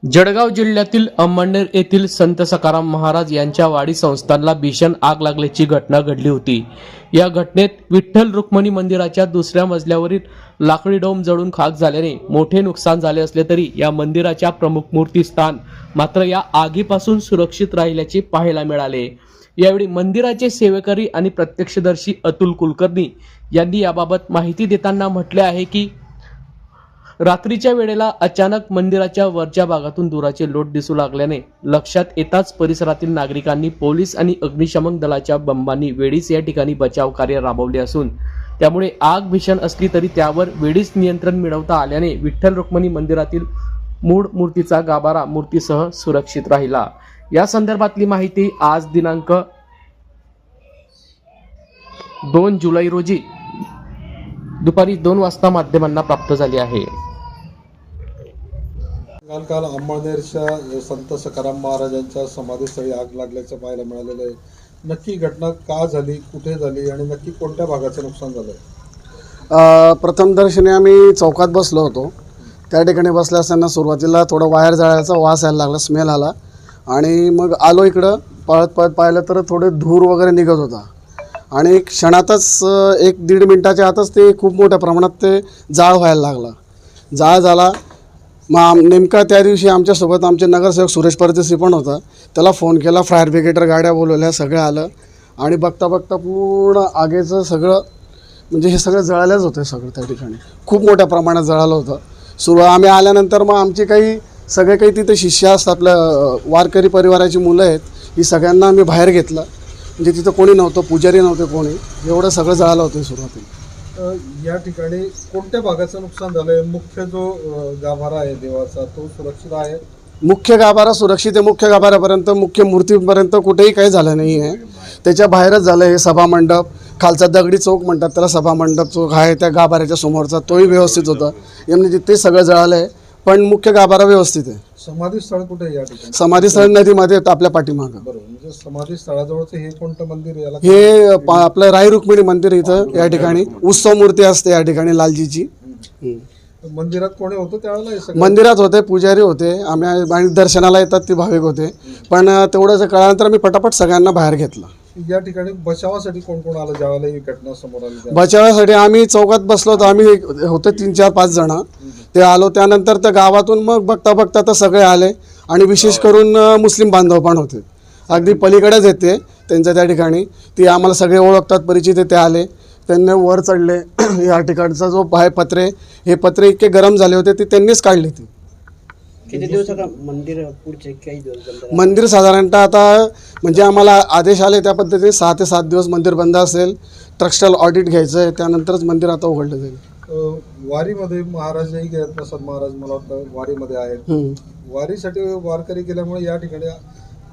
जळगाव जिल्ह्यातील अंमळनेर येथील संत सखाराम महाराज यांच्या वाडी संस्थानला भीषण आग लागल्याची घटना घडली होती। या घटनेत विठ्ठल रुक्मिणी मंदिराच्या दुसऱ्या मजल्यावरील लाकडी डोम जळून खाक झाल्याने मोठे नुकसान झाले असले तरी या मंदिराच्या प्रमुख मूर्ती स्थान मात्र या आगीपासून सुरक्षित राहिल्याचे पाहायला मिळाले। यावेळी मंदिराचे सेवेकरी आणि प्रत्यक्षदर्शी अतुल कुलकर्णी यांनी याबाबत माहिती देताना म्हटले आहे की रात्रीच्या वेळेला अचानक मंदिराच्या वरच्या भागातून धुराचे लोट दिसू लागल्याने लक्षात येताच परिसरातील नागरिकांनी पोलीस आणि अग्निशमन दलाच्या बंबांनी वेळीच या ठिकाणी बचाव कार्य राबवले असून त्यामुळे आग भीषण असली तरी त्यावर वेळीच नियंत्रण मिळवता आल्याने विठ्ठल रुक्मिणी मंदिरातील मूळ मूर्तीचा गाभारा मूर्तीसह सुरक्षित राहिला। या संदर्भातली माहिती आज दिनांक 2 जुलै रोजी दुपारी 2 वाजता माध्यमांना प्राप्त झाली आहे। काल अंमळनेरच्या संत सखाराम महाराजांच्या समाधीस्थळी आग लागल्याचं पाहायला मिळालेलं आहे। नक्की घटना का झाली, कुठे झाली आणि नक्की कोणत्या भागाचं नुकसान झालं? प्रथमदर्शनी आम्ही चौकात बसलो होतो। त्या ठिकाणी बसले असताना सुरुवातीला थोडं वायर जाळायचा वास यायला लागला, स्मेल आला आणि मग आलो इकडं पळत पळत पाहिलं तर थोडे धूर वगैरे निघत होता आणि क्षणातच 1-1.5 मिनिटाच्या आतच ते खूप मोठ्या प्रमाणात ते जाळ व्हायला लागला। जाळ झाला मग नेमका त्या दिवशी आमच्यासोबत आमचे नगरसेवक सुरेश परदेशी पण होता। त्याला फोन केला, फायर ब्रिगेडर गाड्या बोलवल्या, सगळं आलं आणि बघता बघता पूर्ण आगीचं सगळं म्हणजे हे सगळं जळायलाच होतं। सगळं त्या ठिकाणी खूप मोठ्या प्रमाणात जळालं होतं। आम्ही आल्यानंतर मग आमचे सगळे काही तिथे शिष्य असतात, आपल्या वारकरी परिवाराची मुलं आहेत, ही सगळ्यांना आम्ही बाहेर घेतलं। म्हणजे तिथं कोणी नव्हतं, पुजारी नव्हते कोणी, एवढं सगळं जळालं होतं सुरुवातीला। या ठिकाणी कोणत्या भागाचं नुकसान झालंय? मुख्य जो गाभारा आहे देवाचा तो सुरक्षित आहे? मुख्य गाभारा सुरक्षित आहे। मुख्य गाभाऱ्यापर्यंत, मुख्य मूर्तीपर्यंत कुठेही काही झालं नाही आहे। त्याच्या बाहेरच झालं हे सभामंडप, खालचा दगडी चौक म्हणतात त्याला, सभामंडप चौक आहे त्या गाभाऱ्याच्या समोरचा, तोही व्यवस्थित होता। म्हणजे तिथे सगळं जळालं आहे पण मुख्य गाभारा व्यवस्थित आहे। समाधीस्थळ कुठे आहे या ठिकाणी? समाधीस्थळ नदीमध्ये आपल्या पाठीमागं। बरोबर, म्हणजे समाधीस्थळाजवळचं हे कोणतं मंदिर आहे याला? हे आपलं राई रुक्मिणी मंदिर इथं या ठिकाणी उत्सव मूर्ती असते या ठिकाणी लालजीची। मंदिरात कोणी होतं त्यावेळेला? मंदिरात होते, पुजारी होते, आम्ही दर्शनाला येतात ते भाविक होते। पण तेवढं कळल्यानंतर मी पटापट सगळ्यांना बाहेर घेतलं। या ठिकाणी बचावासाठी कोण कोण आलं ज्यावेळेला ही घटना समोर आली? बचावासाठी आम्ही चौकात बसलो होतो, आम्ही होते 3-4-5 जण। ते आलो त्यानंतर त्या गावातून मग बघता बघता तर सगळे आले आणि विशेष करून मुस्लिम बांधव पण होते, अगदी पलीकडेच येते त्यांच्या त्या ठिकाणी, ती आम्हाला सगळे ओळखतात, परिचित ते आले, त्यांनी वर चढले। या ठिकाणचा जो आहे पत्रे, हे पत्रे इतके गरम झाले होते ते त्यांनीच काढले। ते किती दिवसात मंदिर पुढचे काही दिवस? मंदिर साधारणतः आता म्हणजे आम्हाला आदेश आले त्या पद्धतीने 6 ते 7 दिवस मंदिर बंद असेल, स्ट्रक्चरल ऑडिट घ्यायचं आहे, त्यानंतरच मंदिर आता उघडलं जाईल। वारीमध्ये महाराजही प्रसाद महाराज मला वाटतं वारीमध्ये आहेत। वारीसाठी वारकरी केल्यामुळे या ठिकाणी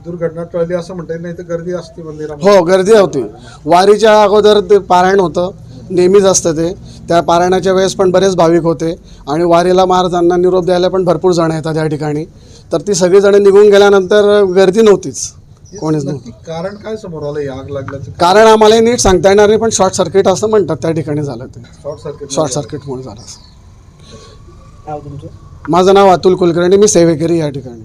दुर्घटना टळली असं म्हणता येईल, नाही तर गर्दी असते मंदिरामध्ये? हो, गर्दी होती। वारीच्या अगोदर ते पारायण होतं, नेहमीच असतं ते। त्या पारायणाच्या वेळेस पण बरेच भाविक होते आणि वारीला महाराजांना निरोप द्यायला पण भरपूर जण येतात या ठिकाणी। तर ती सगळी जण निघून गेल्यानंतर गर्दी नव्हतीच, कोणीच नव्हती। कारण काय समोर आलं आग लागल्याचं? कारण आम्हाला नीट सांगता येणार नाही, पण शॉर्ट सर्किट असं म्हणतात त्या ठिकाणी झालं ते। शॉर्ट सर्किटमुळे झालं असं। नाव तुमचं? माझं नाव अतुल कुलकर्णी, मी सेवेकरी या ठिकाणी।